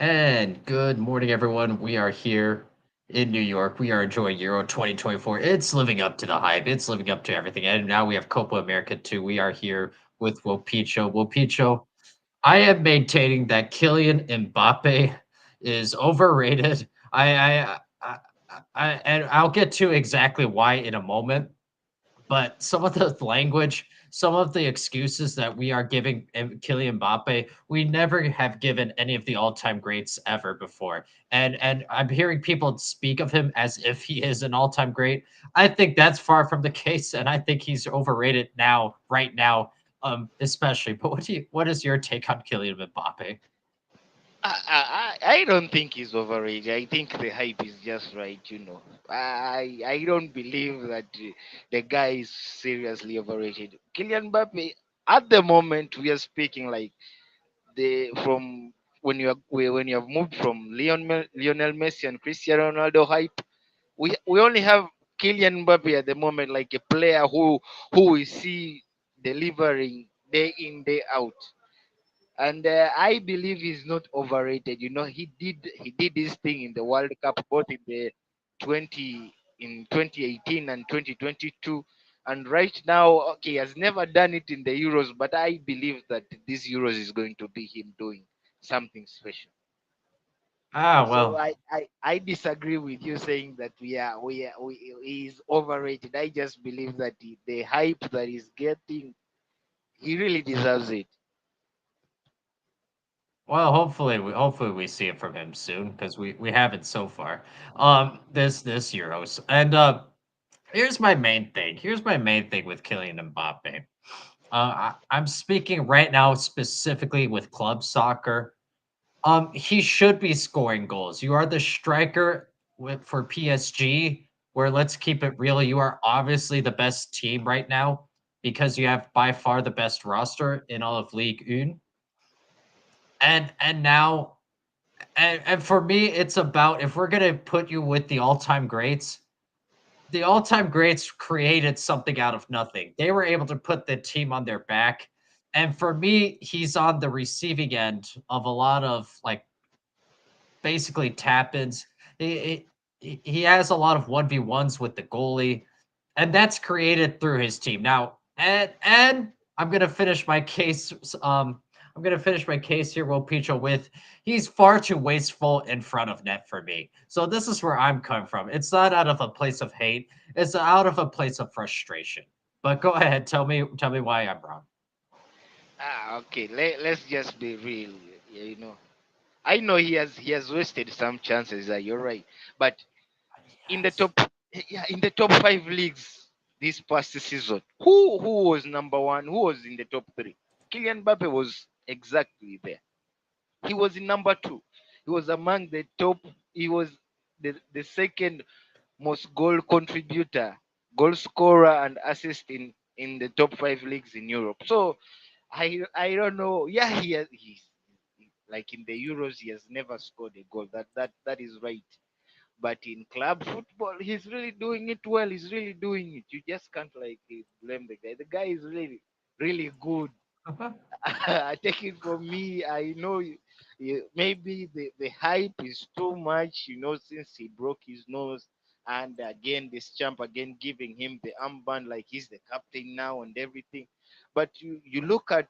And good morning, everyone. We are here in New York. We are enjoying Euro 2024. It's living up to the hype. It's living up to everything. And now we have Copa America too. We are here with Wopicho. Wopicho, I am maintaining that Kylian Mbappe is overrated. And I'll get to exactly why in a moment. But some of the language, some of the excuses that we are giving Kylian Mbappe, we never have given any of the all-time greats ever before. And I'm hearing people speak of him as if he is an all-time great. I think that's far from the case, and I think he's overrated now, right now, especially. But what is your take on Kylian Mbappe? I don't think he's overrated. I think the hype is just right. I don't believe that the guy is seriously overrated. Kylian Mbappe, at the moment we are speaking like the from when you have moved from Lionel Messi and Cristiano Ronaldo hype, we only have Kylian Mbappe at the moment, like a player who we see delivering day in day out. And I believe he's not overrated. He did this thing in the World Cup, both in the 2018 and 2022, and right now, okay, he has never done it in the Euros, but I believe that this Euros is going to be him doing something special. Ah, So well, I disagree with you saying that he's overrated. I just believe that the hype that he's getting, he really deserves it. hopefully we see it from him soon because we haven't so far. This Euros and here's my main thing. Here's my main thing with Kylian Mbappe. I'm speaking right now specifically with club soccer. He should be scoring goals. You are the striker for PSG, where let's keep it real. You are obviously the best team right now because you have by far the best roster in all of League One. And now and for me, it's about if we're gonna put you with the all-time greats created something out of nothing. They were able to put the team on their back. And for me, he's on the receiving end of a lot of like basically tap-ins. He has a lot of 1v1s with the goalie, and that's created through his team. Now, and I'm gonna finish my case. I'm gonna finish my case here, Will Picho, with he's far too wasteful in front of net for me. So this is where I'm coming from. It's not out of a place of hate, it's out of a place of frustration. But go ahead, tell me why I'm wrong. Okay. Let's just be real. You know, I know he has wasted some chances. You're right, but in the Yes. top, yeah, in the top five leagues this past season, who was number one? Who was in the top three? Kylian Mbappe was exactly there. He was in number two. He was among the top. He was the second most goal contributor, goal scorer, and assist in the top five leagues in Europe. So I don't know. Yeah, he's like in the Euros, he has never scored a goal. That is right. But in club football, he's really doing it well. He's really doing it. You just can't blame the guy. The guy is really good. I take it from me. I know maybe the hype is too much, since he broke his nose. And again, this champ again giving him the armband like he's the captain now and everything. But you look at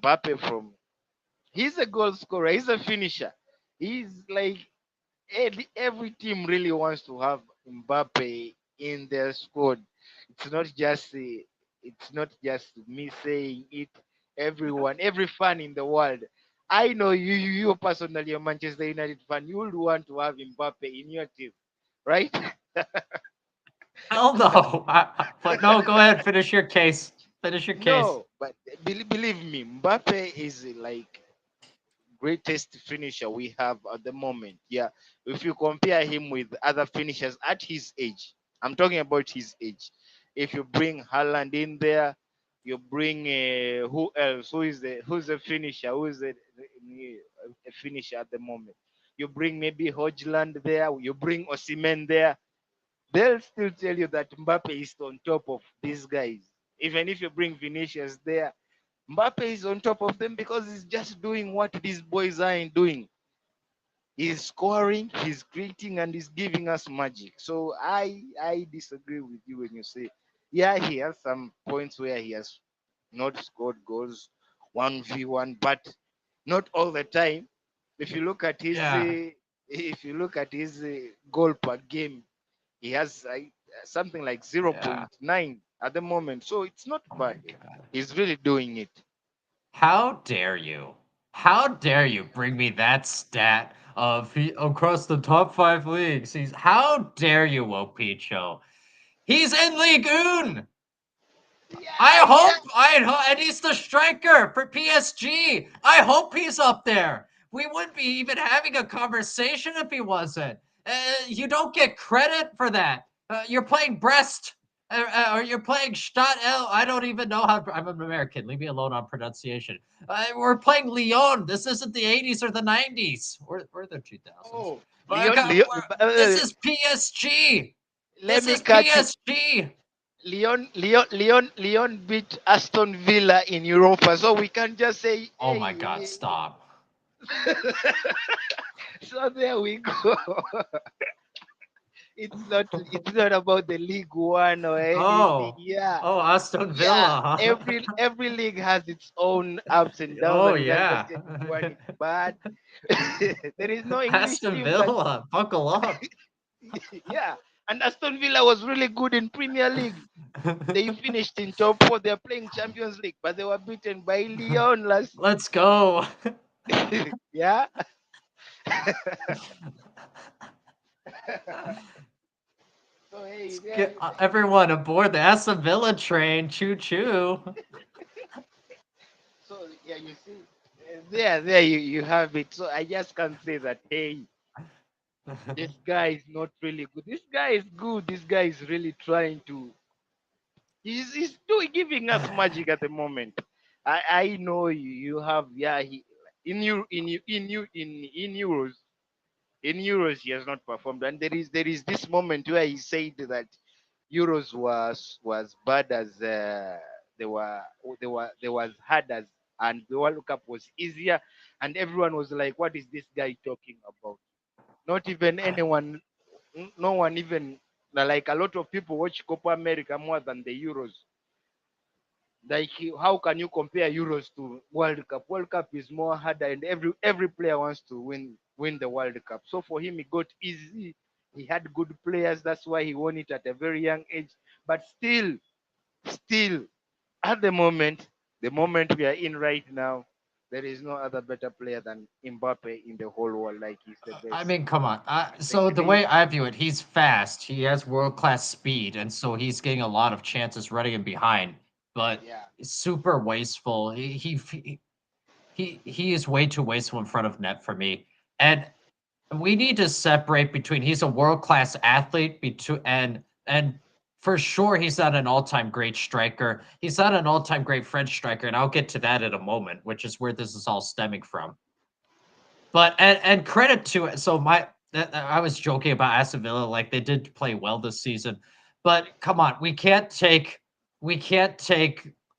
Mbappe he's a goal scorer, he's a finisher. He's like every team really wants to have Mbappe in their squad. It's not just me saying it. Everyone, every fan in the world. I know you personally, a Manchester United fan. You would want to have Mbappe in your team, right? Hell no. But no, go ahead, finish your case. Finish your case. No, but believe me, Mbappe is like greatest finisher we have at the moment. Yeah, if you compare him with other finishers at his age, I'm talking about his age. If you bring Haaland in there, you bring who else? Who's the finisher? Who is a finisher at the moment? You bring maybe Hojland there. You bring Osimen there. They'll still tell you that Mbappe is on top of these guys. Even if you bring Vinicius there, Mbappe is on top of them because he's just doing what these boys aren't doing. He's scoring, he's creating, and he's giving us magic. So I disagree with you when you say, yeah, he has some points where he has not scored goals 1v1, but not all the time. If you look at his Yeah, goal per game, he has something like yeah. 0.9 at the moment. So it's not Oh my bad. god. He's really doing it. How dare you? How dare you bring me that stat of he across the top 5 leagues? How dare you, Wopicho? He's in League One. Yeah, yeah. And he's the striker for PSG. I hope he's up there. We wouldn't be even having a conversation if he wasn't. You don't get credit for that. You're playing Brest, or you're playing Stadt L. I don't even know how. I'm an American. Leave me alone on pronunciation. We're playing Lyon. This isn't the 80s or the 90s or the 2000s. Oh, Like, this is PSG. let This me is catch you. PSG. Leon beat Aston Villa in Europa, so we can just say, Oh my God, hey. stop. So there we go. It's not about the League One or anything. Oh, Yeah, oh, Aston yeah. Villa, huh? Every league has its own ups and downs, Oh and we can just yeah, say this one is bad. There is no English Aston team that, Villa, buckle up. yeah. And Aston Villa was really good in Premier League. They finished in top 4. They're playing Champions League, but they were beaten by Lyon last. Let's go. Yeah. So hey, Let's there, get everyone aboard the Aston Villa train. Choo choo. so yeah, you see, there you have it. So I just can't say that hey, this guy is not really good. This guy is good. This guy is really trying to. He's doing giving us magic at the moment. I know you have, yeah, he in you in euros. In Euros, he has not performed, and there is this moment where he said that Euros was bad as they were they was hard as, and the World Cup was easier, and everyone was like, "What is this guy talking about?" Not even anyone, no one even, like a lot of people watch Copa America more than the Euros. Like, how can you compare Euros to World Cup? World Cup is more harder, and every player wants to win the World Cup. So for him, it got easy. He had good players. That's why he won it at a very young age. But still, at the moment we are in right now, there is no other better player than Mbappe in the whole world. Like, he's the I best. mean, come on. The So the create, way I view it, he's fast. He has world class speed, and so he's getting a lot of chances running him behind. But yeah. super wasteful. He is way too wasteful in front of net for me. And we need to separate between he's a world class athlete between and for sure he's not an all time great striker. He's not an all time great French striker, and I'll get to that in a moment, which is where this is all stemming from. But and credit to it. So I was joking about Aston Villa, like they did play well this season, but come on, we can't take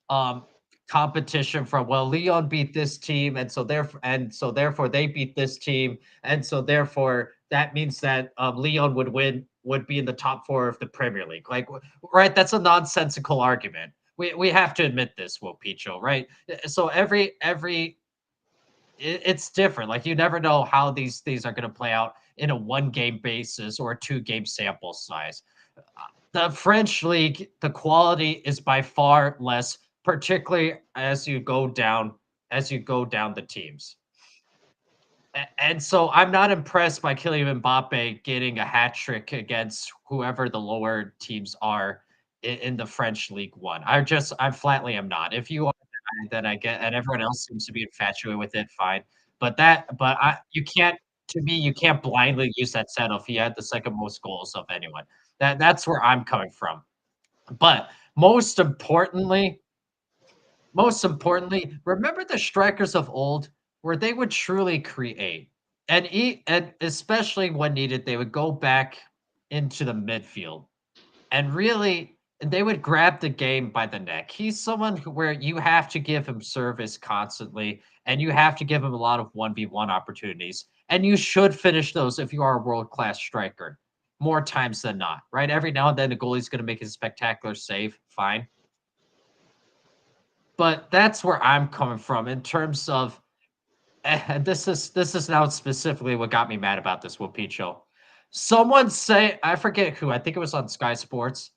um competition from well Leon beat this team and so therefore they beat this team and so therefore that means that Leon would be in the top 4 of the Premier League. Like right, that's a nonsensical argument. We have to admit this, Will Picho, right? So it's different. Like you never know how these things are going to play out in a 1 game basis or a 2 game sample size. The French league, the quality is by far less, particularly as you go down the teams. And so I'm not impressed by Kylian Mbappe getting a hat trick against whoever the lower teams are in the French League One. I flatly am not. If you are, then I get, and everyone else seems to be infatuated with it, fine. You can't blindly use that set if he had the second most goals of anyone. That's where I'm coming from. But most importantly, remember the strikers of old where they would truly create and especially when needed, they would go back into the midfield and really they would grab the game by the neck. He's someone where you have to give him service constantly, and you have to give him a lot of 1v1 opportunities. And you should finish those if you are a world class striker more times than not, right? Every now and then the goalie's going to make a spectacular save, fine. But that's where I'm coming from in terms of and this is now specifically what got me mad about this Wapicho. Someone say I forget who, I think it was on Sky Sports,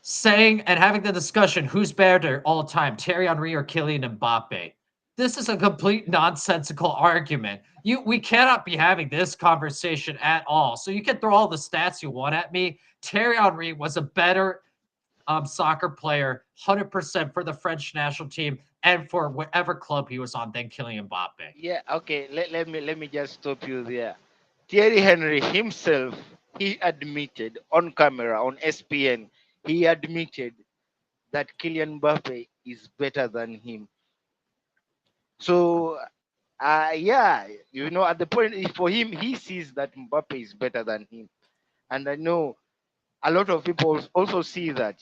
saying and having the discussion who's better all time, Thierry Henry or Kylian Mbappe. This is a complete nonsensical argument. We cannot be having this conversation at all. So you can throw all the stats you want at me. Thierry Henry was a better soccer player, 100% for the French national team and for whatever club he was on than Kylian Mbappe. Yeah, okay. Let me just stop you there. Thierry Henry himself, he admitted on camera on SPN, he admitted that Kylian Mbappe is better than him. So, yeah, at the point for him, he sees that Mbappe is better than him, and I know a lot of people also see that.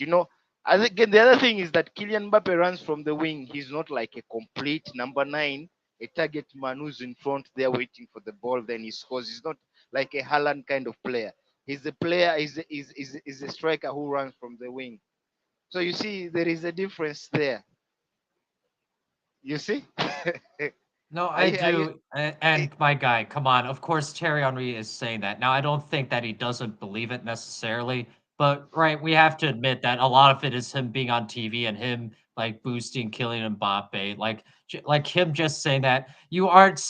I think again, the other thing is that Kylian Mbappe runs from the wing. He's not like a complete number nine, a target man who's in front there waiting for the ball. Then he scores. He's not like a Haaland kind of player. He's a player. Is a striker who runs from the wing. So you see, there is a difference there. You see? No, are I you, are you, do. And my guy, come on. Of course, Terry Henry is saying that. Now, I don't think that he doesn't believe it necessarily, but right, we have to admit that a lot of it is him being on TV and him like boosting Kylian Mbappe, like him just saying that you aren't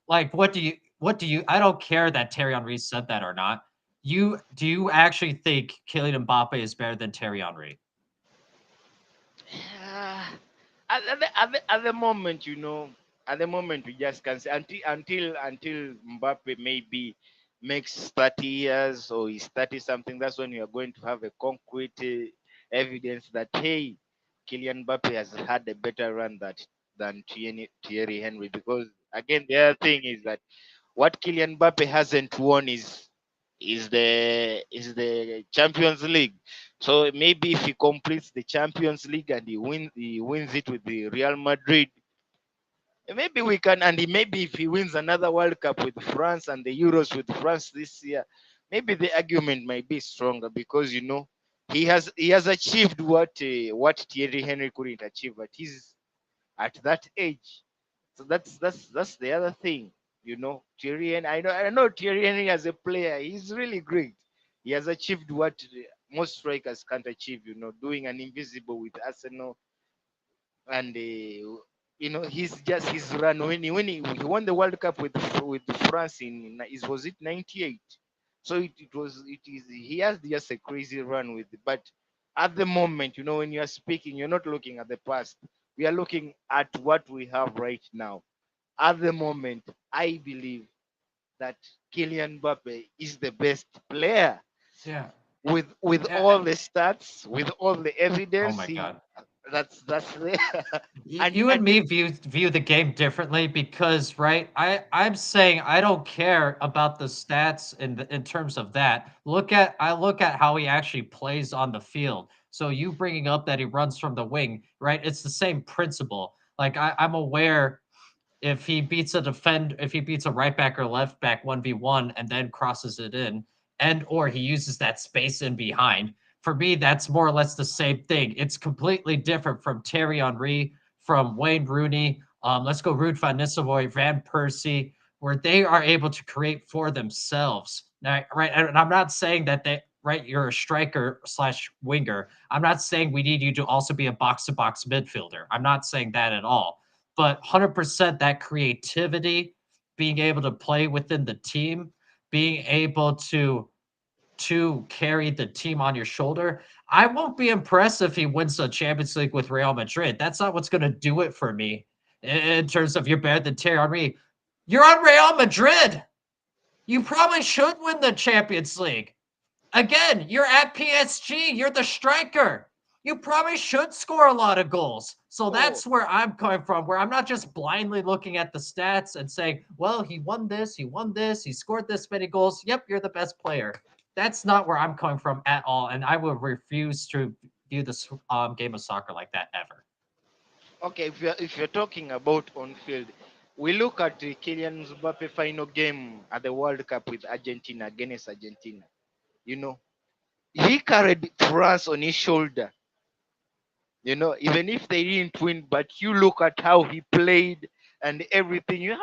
like what do you? I don't care that Terry Henry said that or not. Do you actually think Kylian Mbappe is better than Terry Henry? Ah, at the moment, at the moment we just can't say until Mbappe maybe makes 30 years or he's 30 something. That's when you are going to have a concrete evidence that hey, Kylian Mbappe has had a better run than Thierry Henry. Because again, the other thing is that what Kylian Mbappe hasn't won is the Champions League. So maybe if he completes the Champions League and he wins it with the Real Madrid, maybe we can. And maybe if he wins another World Cup with France and the Euros with France this year, maybe the argument might be stronger because he has achieved what Thierry Henry couldn't achieve at that age. So that's the other thing. Thierry Henry. I know Thierry Henry as a player, he's really great. He has achieved what most strikers can't achieve. Doing an invisible with Arsenal, and his run when he won the World Cup with France was it 98? So he has just a crazy run but at the moment, when you are speaking, you're not looking at the past. We are looking at what we have right now. At the moment, I believe that Kylian Mbappe is the best player Yeah. with Yeah. all the stats, with all the Oh evidence. my God. That's there. and You and and me view the game differently because right I'm saying I don't care about the stats in terms of that. I look at how he actually plays on the field. So you bringing up that he runs from the wing, right? It's the same principle. Like I'm aware if he beats a right back or left back 1v1 and then crosses it in, and or he uses that space in behind, for me that's more or less the same thing. It's completely different from Terry Henry, from Wayne Rooney, let's go Ruud van Nistelrooy, Van Persie, where they are able to create for themselves. Now, right, and I'm not saying that they right, you're a striker slash winger. I'm not saying we need you to also be a box to box midfielder. I'm not saying that at all, but 100% that creativity, being able to play within the team, being able to carry the team on your shoulder. I won't be impressed if he wins the Champions League with Real Madrid. That's not what's going to do it for me in terms of you're better than Thierry Henry. You're on Real Madrid. You probably should win the Champions League. Again, you're at PSG. You're the striker. You probably should score a lot of goals. So oh, that's where I'm coming from, where I'm not just blindly looking at the stats and saying, well, he won this, he scored this many goals. Yep, you're the best player. That's not where I'm coming from at all. And I will refuse to view this game of soccer like that ever. okay. If you're talking about on field, we look at Kylian Mbappe final game at the World Cup with Argentina against Argentina. You know, he carried France on his shoulder. You know, even if they didn't win, but you look at how he played and everything. You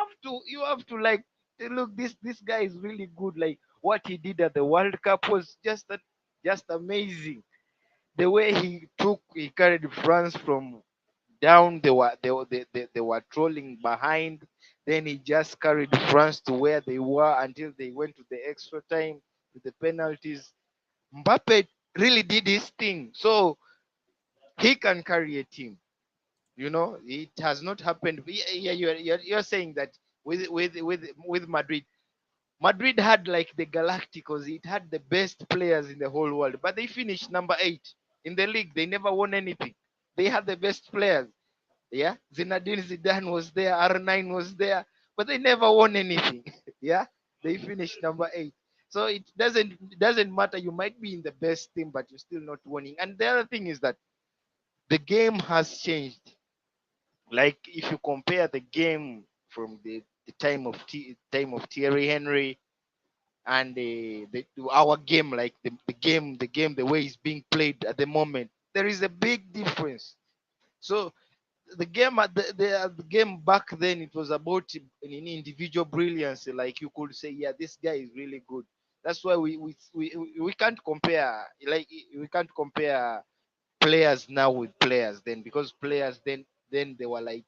have to like look. This guy is really good. Like what he did at the World Cup was just amazing. The way he carried France from down. They were trolling behind. Then he just carried France to where they were until they went to the extra time with the penalties. Mbappe really did his thing, so he can carry a team. You know, it has not happened. Yeah, you're saying that with Madrid. Madrid had like the Galacticos. It had the best players in the whole world, but they finished number 8 in the league. They never won anything. They had the best players. Yeah, Zinedine Zidane was there, R9 was there, but they never won anything. Yeah, they finished number 8. So it doesn't matter. You might be in the best team, but you're still not winning. And the other thing is that the game has changed. Like if you compare the game from the time of Thierry Henry and our game, like the game, the way it's being played at the moment, there is a big difference. So the game the game back then, it was about an individual brilliance. Like you could say, yeah, this guy is really good. That's why we can't compare, like we can't compare players now with players then, because players then they were like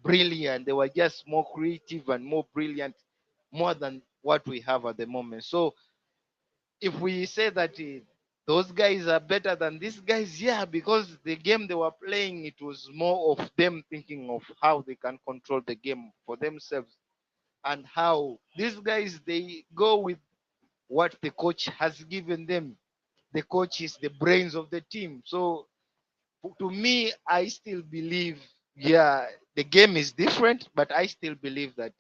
brilliant. They were just more creative and more brilliant, more than what we have at the moment. So if we say that those guys are better than these guys, yeah, because the game they were playing, it was more of them thinking of how they can control the game for themselves, and how these guys they go with what the coach has given them. The coach is the brains of the team. So to me, I still believe, yeah, the game is different, but I still believe that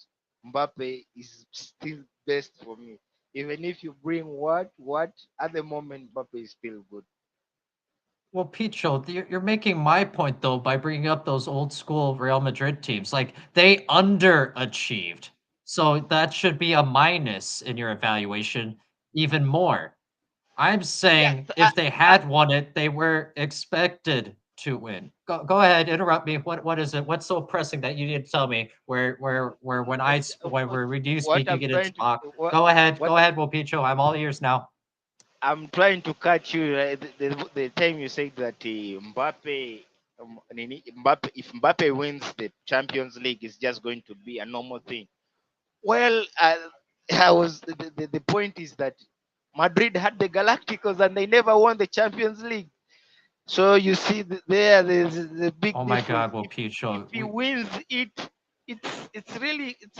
Mbappe is still best for me. Even if you bring what at the moment, Mbappe is still good. Well, Picho, you're making my point though by bringing up those old school Real Madrid teams. Like they underachieved, so that should be a minus in your evaluation even more. I'm Yeah, saying if they had won it, they were expected to win. Go ahead, interrupt me. What is it? What's so pressing that you didn't tell me? Where when when you what speak, you I'm get to trying to talk. what Go what ahead, Mopicho. I'm all ears now. I'm trying to catch you. The time you said that Mbappe, if Mbappe wins the Champions League, is just going to be a normal thing. Well, the point is that Madrid had the Galacticos and they never won the Champions League. So you see there's the big Oh my difference. God, If Mopicho. he wins it, it's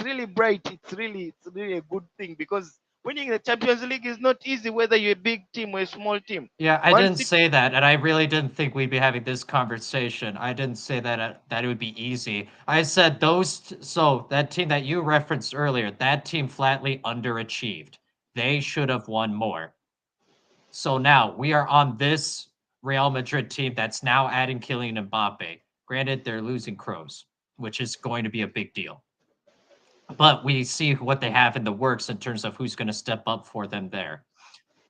really bright. It's really a good thing, because winning the Champions League is not easy, whether you're a big team or a small team. Yeah, I Man didn't City, say that, and I really didn't think we'd be having this conversation. I didn't say that that it would be easy. I said so that team that you referenced earlier, that team flatly underachieved. They should have won more. So now we are on this Real Madrid team that's now adding Kylian Mbappe. Granted, they're losing Kroos, which is going to be a big deal. But we see what they have in the works in terms of who's going to step up for them there.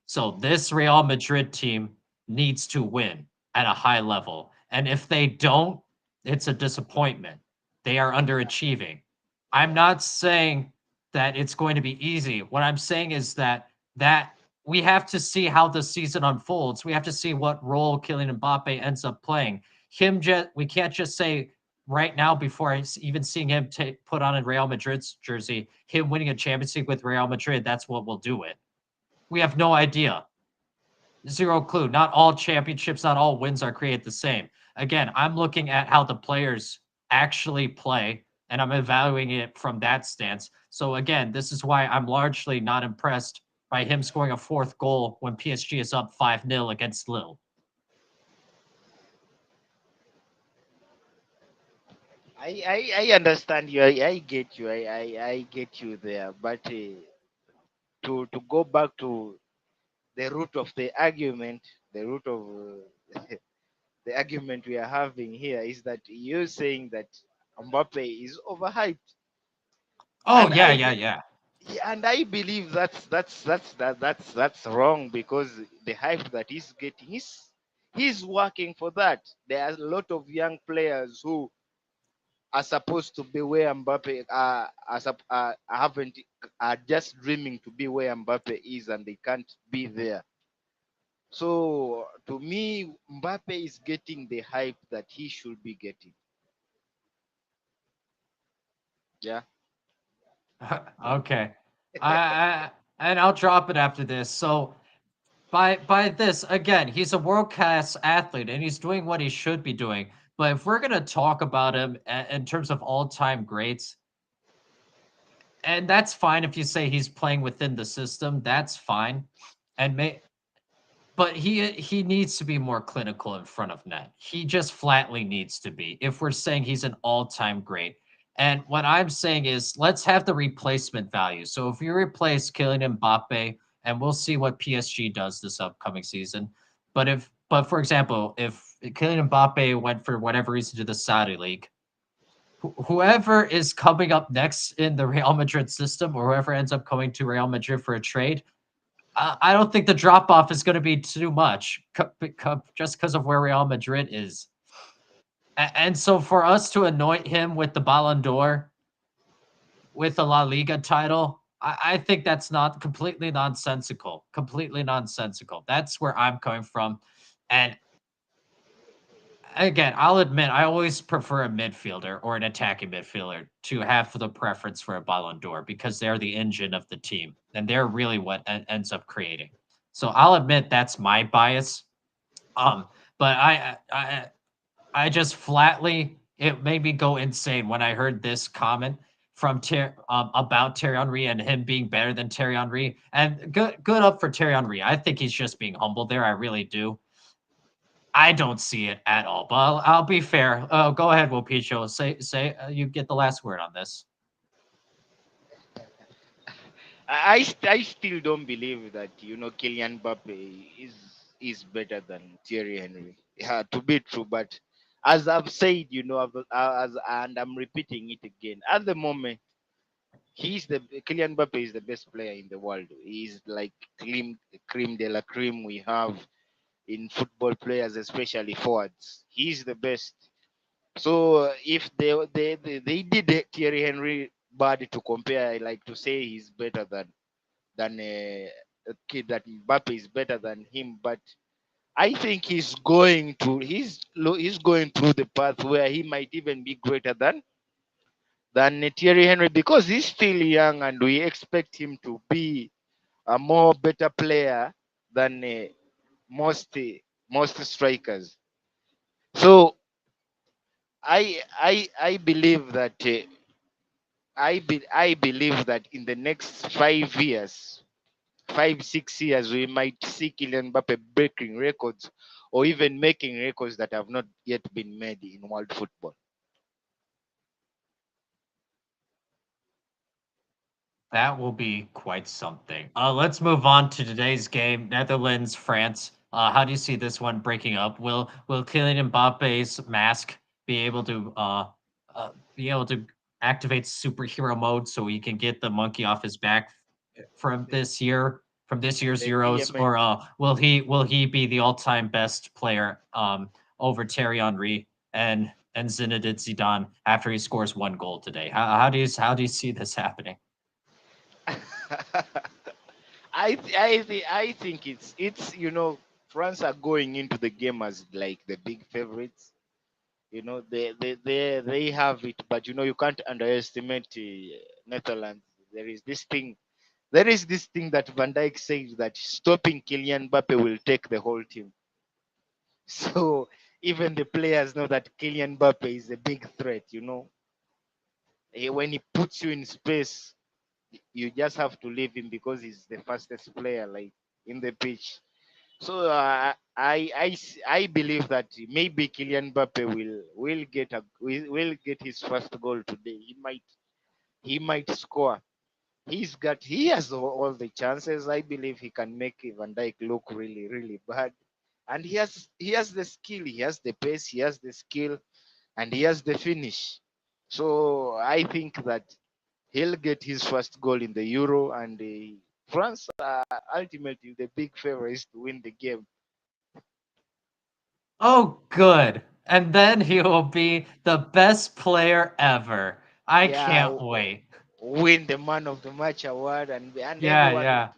So this Real Madrid team needs to win at a high level. And if they don't, it's a disappointment. They are underachieving. I'm not saying that it's going to be easy. What I'm saying is that we have to see how the season unfolds. We have to see what role Kylian Mbappe ends up playing. We can't just say right now before even seeing him put on a Real Madrid's jersey, him winning a Champions League with Real Madrid, that's what will do it. We have no idea. Zero clue. Not all championships, not all wins are created the same. Again, I'm looking at how the players actually play and I'm evaluating it from that stance. So again, this is why I'm largely not impressed by him scoring a fourth goal when PSG is up 5-0 against Lille. I understand you. I get you. I get you there. But to go back to the root of the argument, the root of the argument we are having here is that you're saying that Mbappe is overhyped. Oh And yeah, I yeah, be- yeah. yeah, and I believe that's wrong, because the hype that he's getting is he's working for that. There are a lot of young players who are supposed to be where Mbappe haven't are just dreaming to be where Mbappe is, and they can't be there. So to me, Mbappe is getting the hype that he should be getting. Yeah. Okay. And I'll drop it after this. So by this again, he's a world class athlete and he's doing what he should be doing. But if we're gonna talk about him in terms of all time greats, and that's fine if you say he's playing within the system, that's fine. And may But he needs to be more clinical in front of net. He just flatly needs to be, if we're saying he's an all-time great. And what I'm saying is, let's have the replacement value. So if you replace Kylian Mbappe, and we'll see what PSG does this upcoming season. But for example, if Kylian Mbappe went for whatever reason to the Saudi League, whoever is coming up next in the Real Madrid system, or whoever ends up coming to Real Madrid for a trade, I don't think the drop off is going to be too much just because of where Real Madrid is. And so for us to anoint him with the Ballon d'Or, with the La Liga title, I think that's not completely nonsensical. Completely nonsensical. That's where I'm coming from. And again, I'll admit I always prefer a midfielder or an attacking midfielder to have the preference for a Ballon d'Or because they're the engine of the team and they're really what ends up creating. So I'll admit that's my bias. Um, but I just flatly it made me go insane when I heard this comment from about Thierry Henry and him being better than Thierry Henry. And good up for Thierry Henry. I think he's just being humble there. I really do. I don't see it at all. But I'll be fair. Go ahead, Wopicho. You get the last word on this. I still don't believe that Kylian Mbappe is better than Thierry Henry. Yeah, to be true, but as I've said, as and I'm repeating it again. At the moment, Kylian Mbappe is the best player in the world. He's like cream de la cream we have in football players, especially forwards. He's the best. So if they did Thierry Henry bad to compare, I like to say he's better than a kid that Mbappe is better than him. But I think he's going through the path where he might even be greater than Thierry Henry, because he's still young and we expect him to be a more better player than most most strikers. So I believe that I believe that in the next 5 years, 5 6 years, we might see Kylian Mbappe breaking records or even making records that have not yet been made in world football. That will be quite something. Let's move on to today's game, Netherlands, France. How do you see this one breaking up? Will Kylian Mbappe's mask be able to be able to activate superhero mode so he can get the monkey off his back from The, this year, from this year's the Euros, element. or will he be the all-time best player over Thierry Henry and Zinedine Zidane after he scores one goal today? How do you see this happening? I think it's France are going into the game as like the big favorites. They have it, but you can't underestimate Netherlands. There is this thing. There is this thing that Van Dijk says, that stopping Kylian Mbappe will take the whole team. So even the players know that Kylian Mbappe is a big threat. When he puts you in space, you just have to leave him because he's the fastest player like in the pitch. So I believe that maybe Kylian Mbappe will get his first goal today. He might score. He has all the chances. I believe he can make Van Dijk look really really bad, and he has the skill, he has the pace, he has the skill, and he has the finish. So I think that He'll get his first goal in the Euro, and France are ultimately the big favorites to win the game. Oh, good. And then he will be the best player ever. I Yeah, can't wait. win the Man of the Match award, and Yeah, everyone. yeah,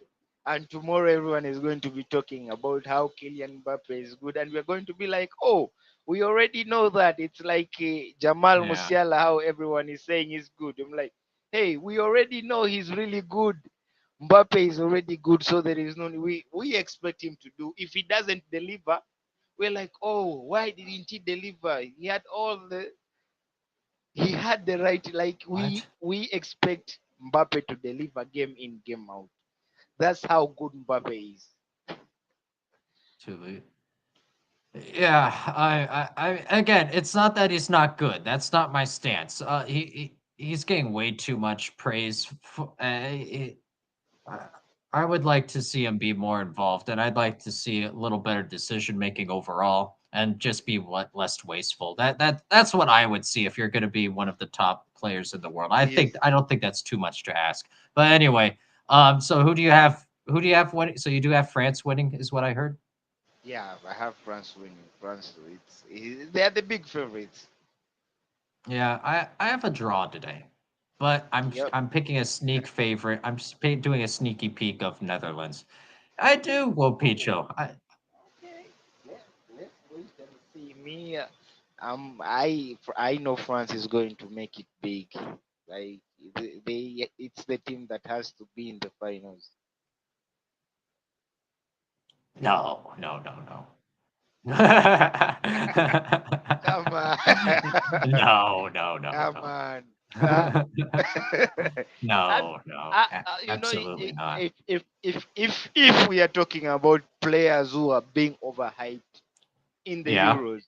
And tomorrow, everyone is going to be talking about how Kylian Mbappe is good, and we're going to be like, "Oh, we already know that." It's like Jamal yeah. Musiala, how everyone is saying he's good. I'm like, "Hey, we already know he's really good. Mbappe is already good, so there is no we expect him to do. If he doesn't deliver, we're like, oh, why didn't he deliver? He had the right. Like What? we expect Mbappe to deliver game in, game out. That's how good Mbappe is. Too late. Yeah, again, it's not that he's not good. That's not my stance. He's getting way too much praise. I I would like to see him be more involved, and I'd like to see a little better decision making overall, and just be what less wasteful. That's what I would see if you're going to be one of the top players in the world. Yes. I don't think that's too much to ask. But anyway, so who do you have? Who do you have winning? So you do have France winning, is what I heard. Yeah, I have France winning. They are the big favorites. Yeah, I have a draw today, but Yep. I'm picking a sneak favorite. Doing a sneaky peek of Netherlands. I do, well, Oh, Picho. okay. Let's wait and see. I know France is going to make it big. Like it's the team that has to be in the finals. No, no, no, no. Come on, No, no, no, come no. on. Uh, and No, no, absolutely not. if we are talking about players who are being overhyped in the Yeah. Euros,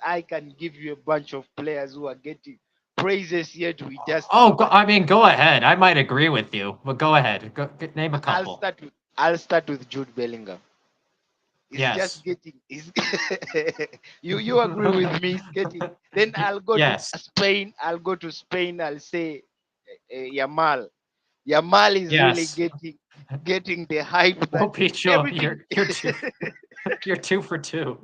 I can give you a bunch of players who are getting praises yet we just I mean, go ahead. I might agree with you, but go ahead. Name a I'll couple. start with I'll start with Jude Bellingham. He's just Yes. getting he's you agree with me? He's getting. Then I'll go to Yes. Spain. I'll say Yamal. Yamal is really Yes. getting the hype that Well, Picho, everything. you're two you're two for two.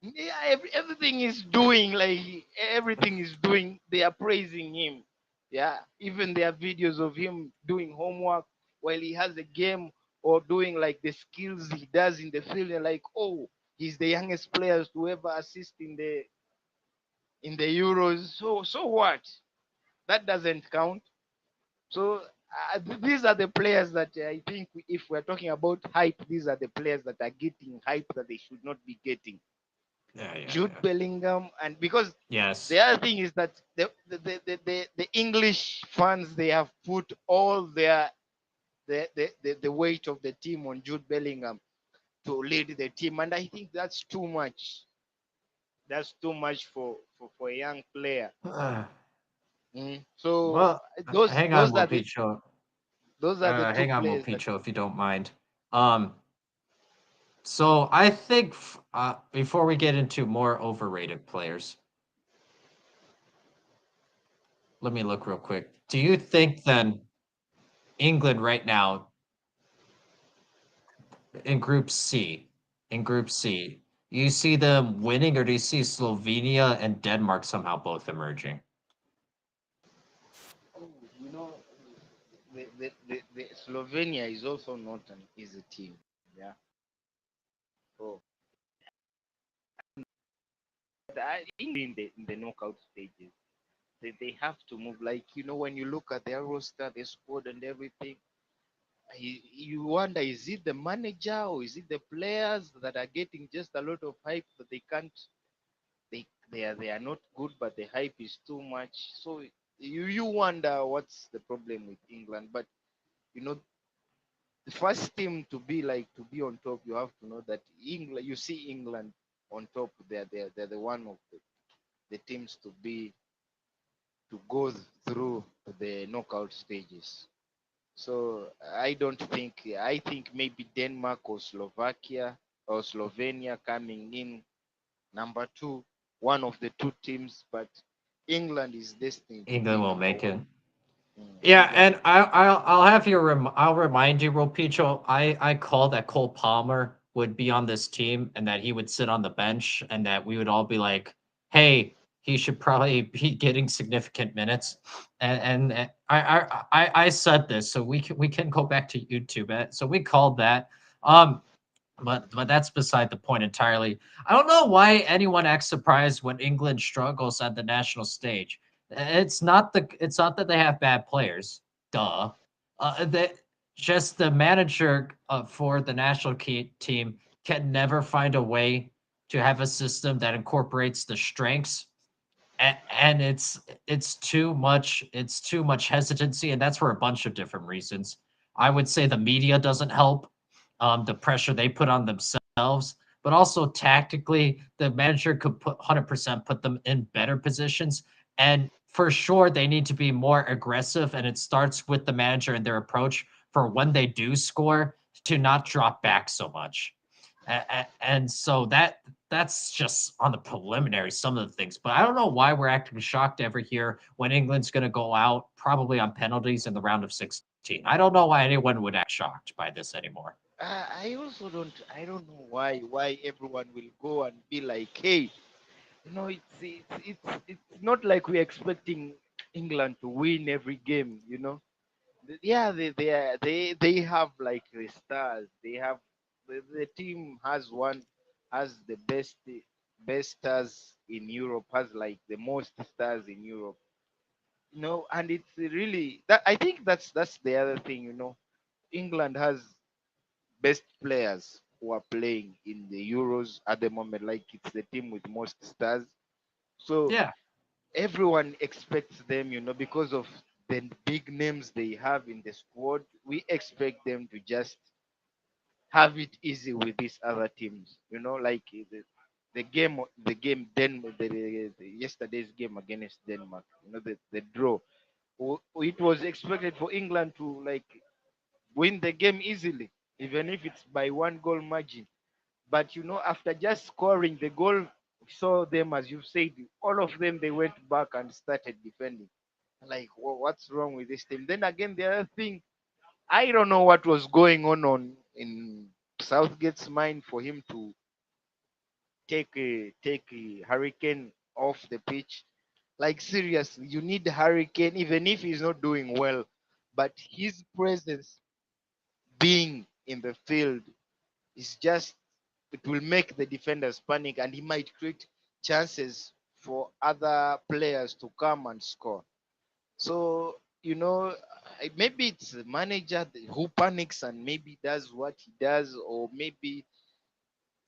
Yeah, everything is doing, like everything is doing. They are praising him. Yeah, even there are videos of him doing homework while he has a game, or doing like the skills he does in the field. And like, oh, he's the youngest players to ever assist in the Euros. So what? That doesn't count. So these are the players that I think, if we're talking about hype, these are the players that are getting hype that they should not be getting. Yeah, yeah, Jude yeah. Bellingham, and because the Yes. other thing is that the English fans, they have put all the weight of the team on Jude Bellingham to lead the team, and I think that's too much. That's too much for a young player. So Well, hang on, Picho. those are the two Hang on, players that. Picho, if you don't mind. Um, so I think before we get into more overrated players, let me look real quick. Do you think then England right now in Group C, in Group C, you see them winning, or do you see Slovenia and Denmark somehow both emerging? Oh, you know, the Slovenia is also not an easy team. Yeah. So in the knockout stages, they have to move. Like, when you look at their roster, the squad and everything, you wonder, is it the manager or is it the players that are getting just a lot of hype that they can't they are not good, but the hype is too much. So you wonder what's the problem with England. But you know the first team to be on top, you have to know that England, you see England on top. They're the one of the teams to go through the knockout stages. So I think maybe Denmark or Slovakia or Slovenia coming in number two, one of the two teams, but England is destined to be England will number make one. it. Yeah, England. and I'll have you I'll remind you, Ropicho. I called that Cole Palmer would be on this team and that he would sit on the bench and that we would all be like, "Hey, he should probably be getting significant minutes." And I said this, so we can go back to YouTube. So we called that. Um, but that's beside the point entirely. I don't know why anyone acts surprised when England struggles at the national stage. It's not that they have bad players. Duh. That just the manager for the national team can never find a way to have a system that incorporates the strengths and it's too much hesitancy, and that's for a bunch of different reasons. I would say the media doesn't help, the pressure they put on themselves, but also tactically the manager could put 100% put them in better positions, and for sure they need to be more aggressive, and it starts with the manager and their approach for when they do score to not drop back so much. And so that's just on the preliminary, some of the things. But I don't know why we're acting shocked every year when England's going to go out probably on penalties in the round of 16. I don't know why anyone would act shocked by this anymore. I also don't. I don't know why everyone will go and be like, hey, it's not like we're expecting England to win every game. Yeah, they have like the stars. They have the team has the best stars in Europe. Has like the most stars in Europe. And it's really that I think that's the other thing. England has best players who are playing in the Euros at the moment. Like it's the team with most stars. So Yeah, everyone expects them, because of the big names they have in the squad. We expect them to just have it easy with these other teams. Like the game the yesterday's game against Denmark. The draw. It was expected for England to like win the game easily, even if it's by 1 goal margin. But after just scoring the goal, we saw them, as you said, all of them, they went back and started defending. Like, what's wrong with this team? Then again, the other thing, I don't know what was going on in Southgate's mind for him to take a Hurricane off the pitch. Like seriously, you need Hurricane even if he's not doing well, but his presence being in the field is just it will make the defenders panic and he might create chances for other players to come and score. So, maybe it's the manager who panics and maybe does what he does, or maybe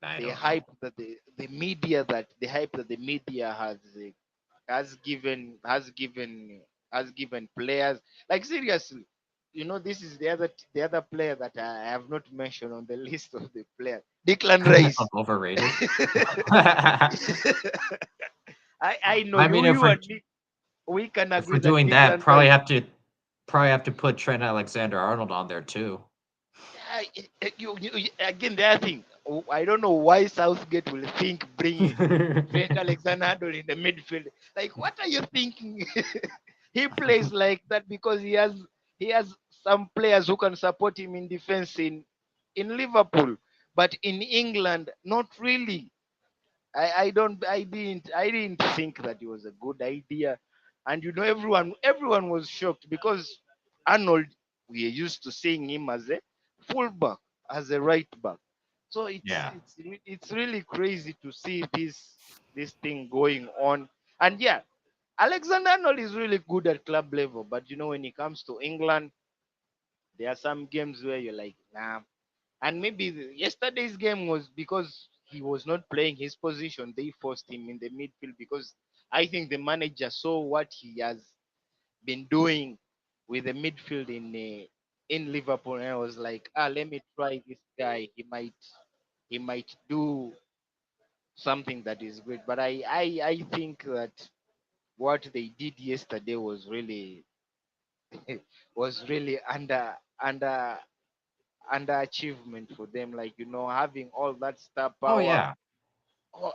I the don't hype know. that the hype that the media has given players. Like seriously, this is the other player that I have not mentioned on the list of the players. Declan Of Rice. overrated. I I know mean, you and me. We can if agree we're that doing that, Declan probably Rice. have to probably have to put Trent Alexander-Arnold on there too. Again, the other thing, I don't know why Southgate will think bringing Trent Alexander-Arnold in the midfield. Like, what are you thinking? He plays like that because he has some players who can support him in defense in Liverpool, but in England, not really. I didn't think that it was a good idea, and everyone was shocked because Arnold, we are used to seeing him as a fullback, as a right back. So Yeah. it's really crazy to see this thing going on. And yeah, Alexander Arnold is really good at club level, but when it comes to England, there are some games where you're like, nah. And maybe yesterday's game was because he was not playing his position. They forced him in the midfield because I think the manager saw what he has been doing with the midfield in Liverpool, and I was like, let me try this guy. He might do something that is great. But I think that what they did yesterday was really was really under underachievement for them. Like having all that star Oh power, yeah.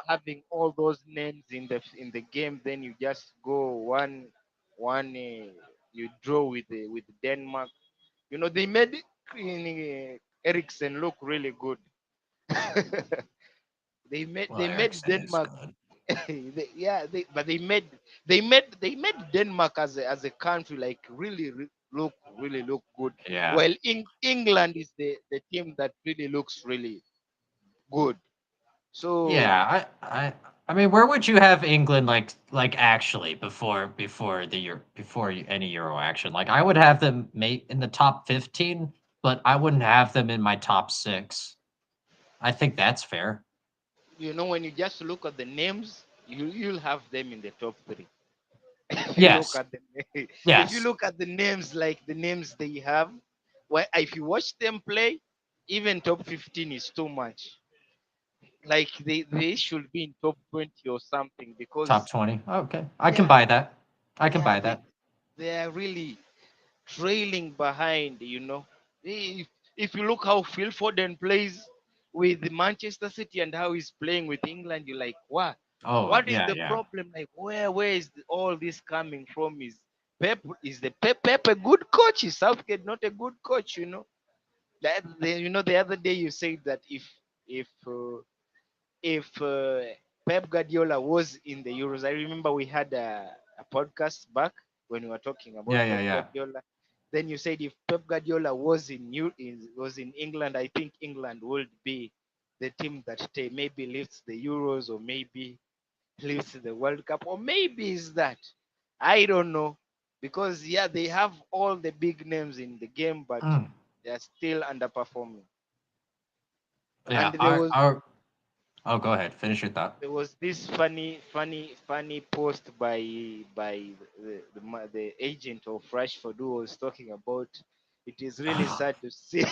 having all those names in the game, then you just go one. you draw with Denmark. You know, they made Eriksen look really good. Well, they made Ericsson is Denmark. good. But they made Denmark as a country like really look good. Yeah. While England is the team that really looks really good. So Yeah, I mean, where would you have England actually before any Euro action? Like, I would have them in the top 15, but I wouldn't have them in my top 6. I think that's fair. when you just look at the names, you'll have them in the top three. if you look Yes. at the if you Yes. look at the names, like the names they have, well, if you watch them play, even top 15 is too much. Like they should be in top 20 or something, Top because 20. Okay. I can yeah, buy that. I can yeah, buy they that. they are really trailing behind. If you look how Phil Foden plays with Manchester City and how he's playing with England, you're like, Oh, what is yeah, the yeah. problem? Like, where is all this coming from? Is the Pep a good coach? Is Southgate not a good coach? The other day you said that if uh, if Pep Guardiola was in the Euros. I remember we had a podcast back when we were talking about Yeah, yeah, Pep yeah. Guardiola. Then you said if Pep Guardiola was in England, I think England would be the team that maybe lifts the Euros, or maybe lifts the World Cup, or maybe is that, I don't know, because yeah, they have all the big names in the game, but Mm. they are still underperforming. Yeah, And there was oh, go ahead. Finish your thought. there was this funny post by the agent of Rashford, who was talking about it is really sad to see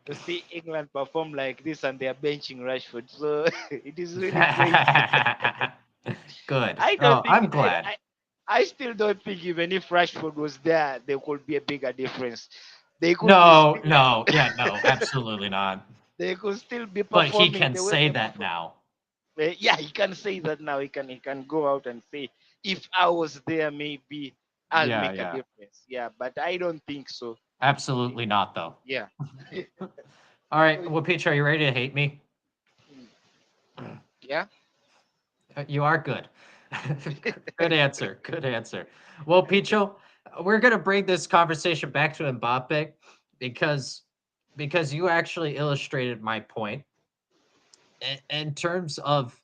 to see England perform like this and they are benching Rashford. So it is really great. Good. I don't Oh, think I'm glad. I still don't think even if Rashford was there could be a bigger difference. They could be No, still no, yeah, no, absolutely not. they could still be But he performing can the way say they that perform. now. Yeah, he can say that now. He can go out and say, if I was there, maybe I'll Yeah, make a yeah. difference. Yeah, but I don't think so. Absolutely not, though. Yeah. All right. Well, Peach, are you ready to hate me? Yeah. You are good. Good answer. Good answer. Well, Picho, we're gonna bring this conversation back to Mbappe because you actually illustrated my point in terms of,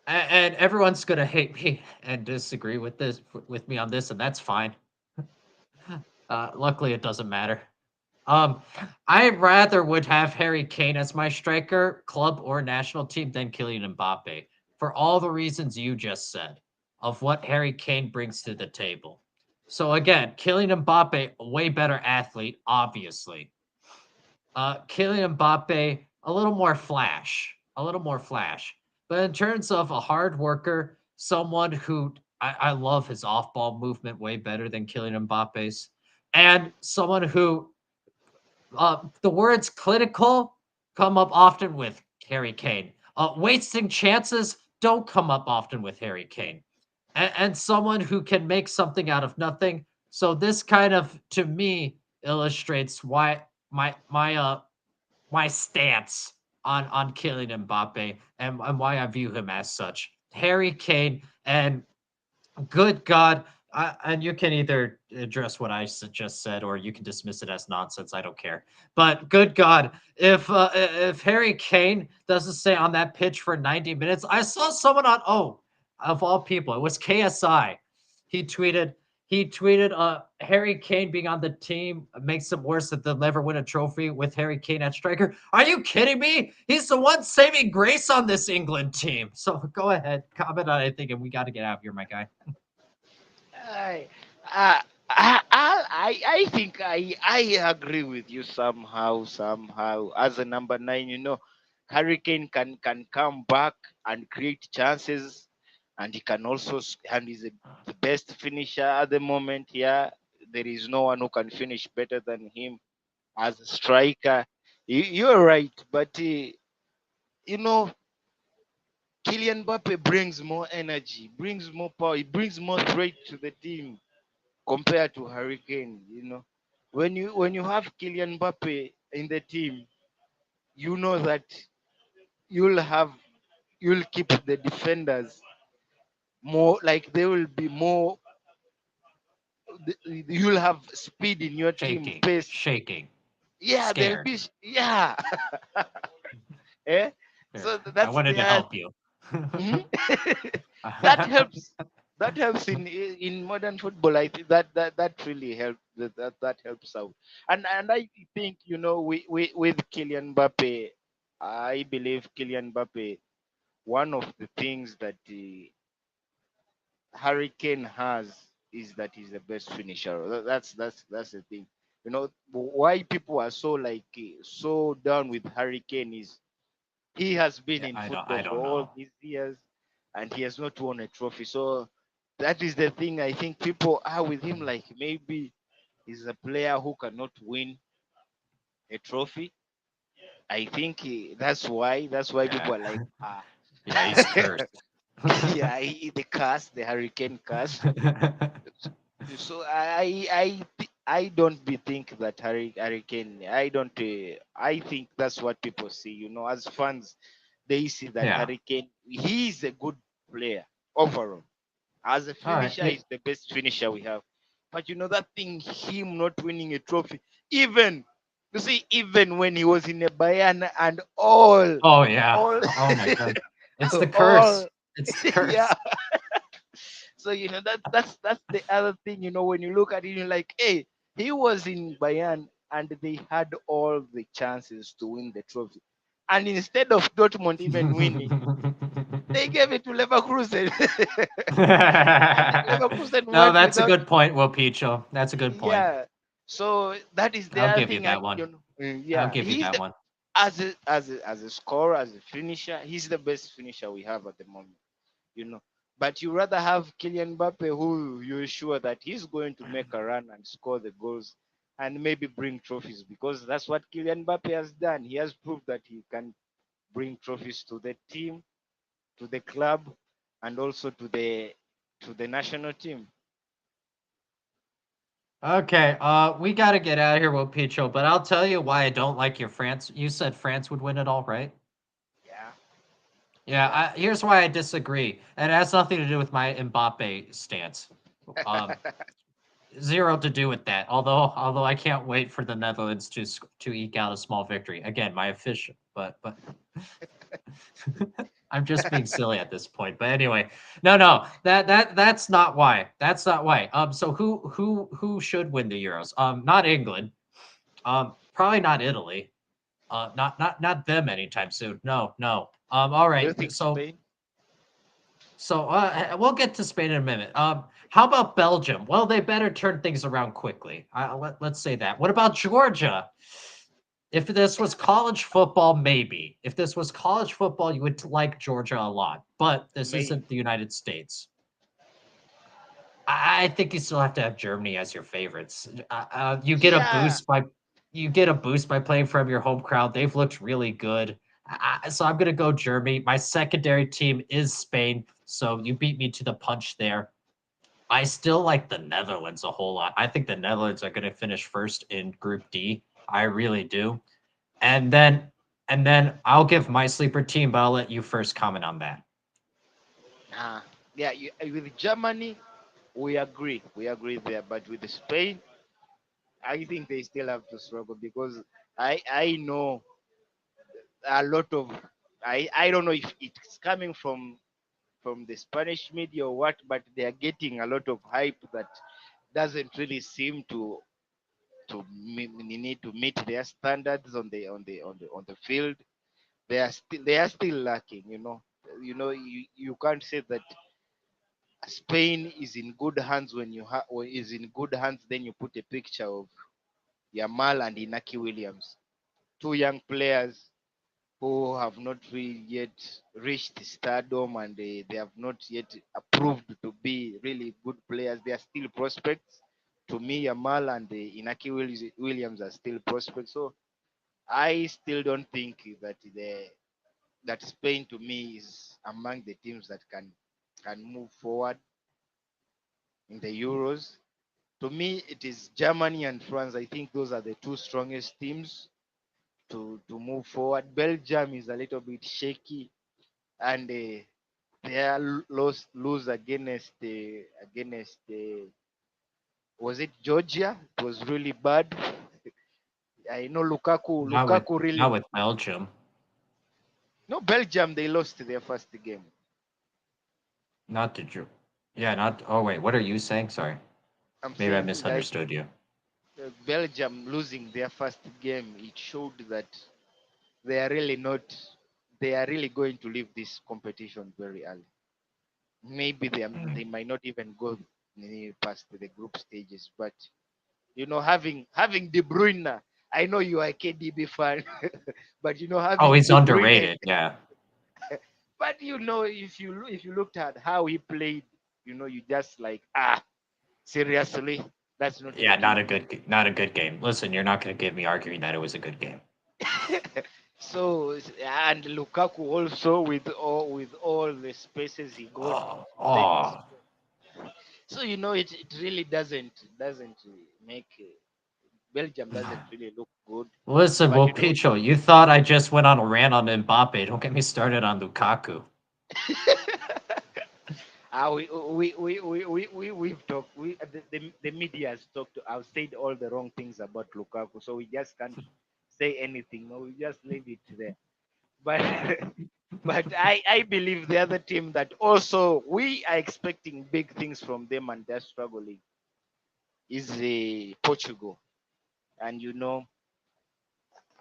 and everyone's gonna hate me and disagree with me on this, and that's fine. Luckily, it doesn't matter. Um, I rather would have Harry Kane as my striker, club or national team, than Kylian Mbappe for all the reasons you just said of what Harry Kane brings to the table. So again, Kylian Mbappe, a way better athlete, obviously. Kylian Mbappe, a little more flash, a little more flash. But in terms of a hard worker, someone who I love his off-ball movement way better than Kylian Mbappe's, and someone who the words clinical come up often with Harry Kane. Wasting chances don't come up often with Harry Kane. And someone who can make something out of nothing. So this kind of, to me, illustrates why my stance on Kylian Mbappe and why I view him as such. Harry Kane, and good God. And you can either address what I just said, or you can dismiss it as nonsense. I don't care. But good God, if Harry Kane doesn't stay on that pitch for 90 minutes, I saw someone on, of all people, it was KSI. He tweeted Harry Kane being on the team makes it worse that they'll never win a trophy with Harry Kane at striker. Are you kidding me? He's the one saving grace on this England team. So go ahead, comment on anything, and we got to get out of here, my guy. I, I think I agree with you somehow. As a number nine, Hurricane can come back and create chances, and he can also and he's the best finisher at the moment. Yeah, there is no one who can finish better than him as a striker. You're right, but you know Kylian Mbappe brings more energy, brings more power, he brings more threat to the team compared to Hurricane. When you have Kylian Mbappe in the team, you know that you'll have you'll keep the defenders more, like they will be more. You'll have speed in your team, Shaking, pace. shaking, Yeah, they'll scared. be yeah. Eh? Here, So I that's wanted to the help you. Mhm. that helps. That helps in modern football. I think that really helps. That helps out. And I think with Kylian Mbappe, I believe Kylian Mbappe. One of the things that the Hurricane has is that he's the best finisher. That's the thing. Why people are so so down with Hurricane is he has been Yeah, in I football for don't all know. these years and he has not won a trophy. So that is the thing. I think people are with him like maybe he's a player who cannot win a trophy. I think that's why Yeah, people are like yeah, he's cursed. yeah, the curse, the Hurricane curse. So I don't be think that Hurricane. I don't. I think that's what people see. As fans, they see that Yeah. Hurricane. He is a good player overall. As a All right. finisher, he's the best finisher we have. But that thing, him not winning a trophy, even you see, even when he was in a Bayern and Oh yeah. all, Oh my god. It's the all, curse. It's the yeah. curse. So that's the other thing. When you look at it, you're like, hey, he was in Bayern and they had all the chances to win the trophy, and instead of Dortmund even winning, they gave it to Leverkusen, and Leverkusen No, went that's a without. good point, Will Picho. That's a good point. Yeah. So that is the I'll other give you thing. that one. I'll Yeah, give you he's that the, one. as a scorer, as a finisher, he's the best finisher we have at the moment. you know. But you rather have Kylian Mbappe, who you're sure that he's going to make a run and score the goals and maybe bring trophies, because that's what Kylian Mbappe has done. He has proved that he can bring trophies to the team, to the club, and also to the national team. Okay, we got to get out of here, Will Picho. But I'll tell you why I don't like your France. You said France would win it all, right? Yeah, Yeah. yeah. Here's why I disagree. And it has nothing to do with my Mbappe stance. Um, Zero to do with that. Although I can't wait for the Netherlands to eke out a small victory. Again, my official, but I'm just being silly at this point. But anyway, no, that's not why. That's not why. So who should win the Euros? Not England. Probably not Italy. Not them anytime soon. No, no. All Do you right. think So Spain? we'll get to Spain in a minute. How about Belgium? Well, they better turn things around quickly. Let's say that. What about Georgia? If this was college football, maybe. If this was college football, you would like Georgia a lot. But this Maybe. isn't the United States. I think you still have to have Germany as your favorites. Yeah. You get a boost by playing from your home crowd. They've looked really good. So I'm gonna go Germany. My secondary team is Spain. So you beat me to the punch there. I still like the Netherlands a whole lot. I think the Netherlands are gonna finish first in Group D. I really do. And then I'll give my sleeper team, but I'll let you first comment on that. Nah. Yeah. With Germany, we agree. We agree there. But with Spain, I think they still have to struggle, because I know a lot of I don't know if it's coming from the Spanish media or what, but they are getting a lot of hype that doesn't really seem need to meet their standards on the field. They are still lacking. You can't say that Spain is in good hands is in good hands. Then you put a picture of Yamal and Inaki Williams, two young players who have not really yet reached stardom, and they have not yet approved to be really good players. They are still prospects. To me, Yamal and Inaki Williams are still prospects. So I still don't think that that Spain to me is among the teams that can move forward in the Euros. To me, it is Germany and France. I think those are the two strongest teams to move forward. Belgium is a little bit shaky, and they lose against was it Georgia? It was really bad. I know Lukaku. Not with Lukaku not really. with Belgium, No, Belgium. They lost their first game. not to Drew. Yeah, not. Oh wait, what are you saying? Sorry, I'm maybe I saying like misunderstood you. Belgium losing their first game. It showed that they are really not. They are really going to leave this competition very early. Maybe they might not even go past the group stages. But having De Bruyne, I know you are a KDB fan, but Oh, having he's De Bruyne. underrated. Yeah, But if you looked at how he played, you just like seriously, that's not the yeah, not kid. a not a good game. Listen, you're not going to give me arguing that it was a good game. So and Lukaku also with all the spaces he got, Oh, then oh. so it really doesn't make Belgium doesn't really look good, Listen, but well, Picho, you thought I just went on a rant on Mbappe. Don't get me started on Lukaku. we've talked. The media has talked. I've said all the wrong things about Lukaku, so we just can't say anything. No, we just leave it there. But but I believe the other team that also we are expecting big things from them and they're struggling is Portugal. And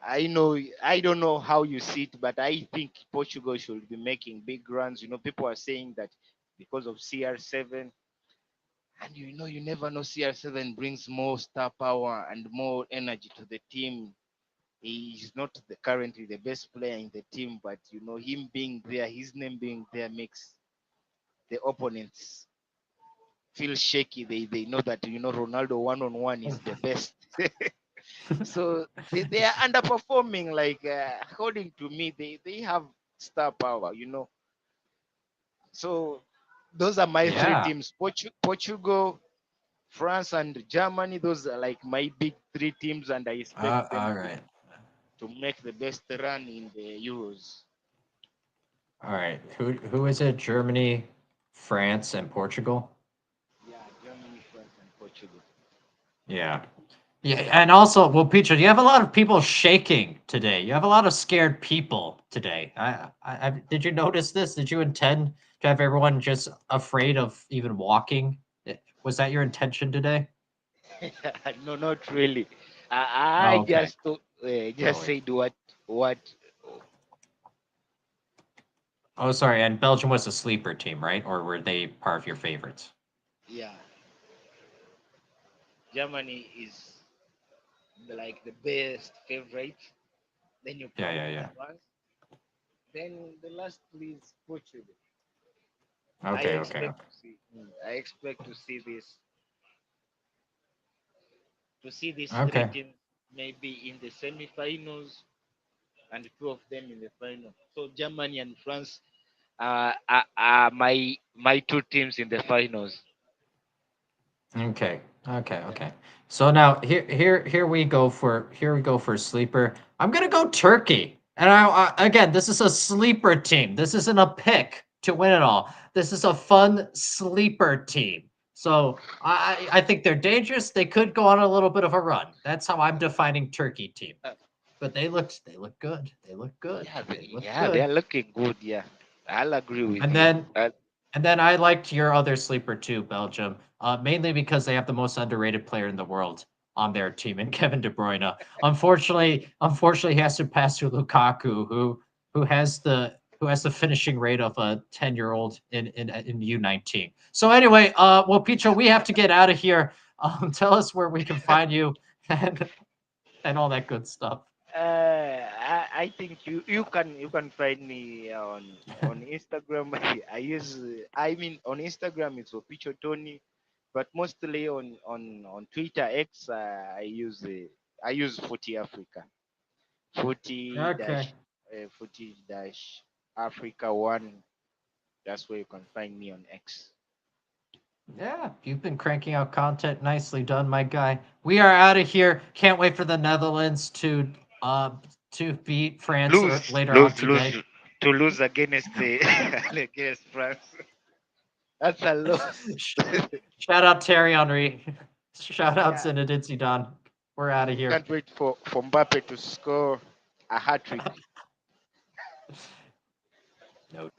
I don't know how you see it, but I think Portugal should be making big runs. People are saying that because of CR7, and you never know. CR7 brings more star power and more energy to the team. He's not currently the best player in the team, but him being there, his name being there makes the opponents feel shaky. They know that Ronaldo one on one is the best. So they are underperforming. Like according to me, they have star power. So those are my three Yeah. teams: Portugal, France, and Germany. Those are like my big three teams, and I expect them All to right. to make the best run in the Euros. All right. Who is it? Germany, France, and Portugal. Yeah, Germany, France, and Portugal. Yeah. Yeah, and also, well, Peter, you have a lot of people shaking today. You have a lot of scared people today. Did you notice this? Did you intend to have everyone just afraid of even walking? Was that your intention today? No, not really. I Oh, okay. just Oh, wait. said what. Oh, sorry. And Belgium was a sleeper team, right? Or were they part of your favorites? Yeah, Germany is like the best favorite. Then you Yeah, come yeah, yeah. France. Then the last is Portugal. I Okay, okay, expect okay. to see. I expect to see these three Okay. teams maybe in the semi-finals and two of them in the final. So Germany and France are my two teams in the finals. Okay. Okay. Yeah. Okay. So now here we go for a sleeper. I'm gonna go Turkey. And again, this is a sleeper team. This isn't a pick to win it all. This is a fun sleeper team. So I think they're dangerous. They could go on a little bit of a run. That's how I'm defining Turkey team. Uh, But they look good. They look good. yeah, They look they good. are looking good. Yeah, I'll agree with And you. then I liked your other sleeper too, Belgium, mainly because they have the most underrated player in the world on their team, in Kevin De Bruyne. Unfortunately, he has to pass through Lukaku, who has the finishing rate of a 10-year-old in U19. So anyway, well, Picho, we have to get out of here. Tell us where we can find you and all that good stuff. I think you can find me on Instagram. On Instagram it's Opicho Tony, but mostly on Twitter X I use Footy Africa. Footy Okay. dash Footy dash. Africa One. That's where you can find me on X. Yeah, you've been cranking out content. Nicely done, my guy. We are out of here. Can't wait for the Netherlands uh to beat France Lose, later on lose, lose today. to lose against the against France. That's a loss. Shout out Thierry Henry. Shout out Yeah, Zinedine Zidane. We're out of here. can't wait for Mbappe to score a hat trick. No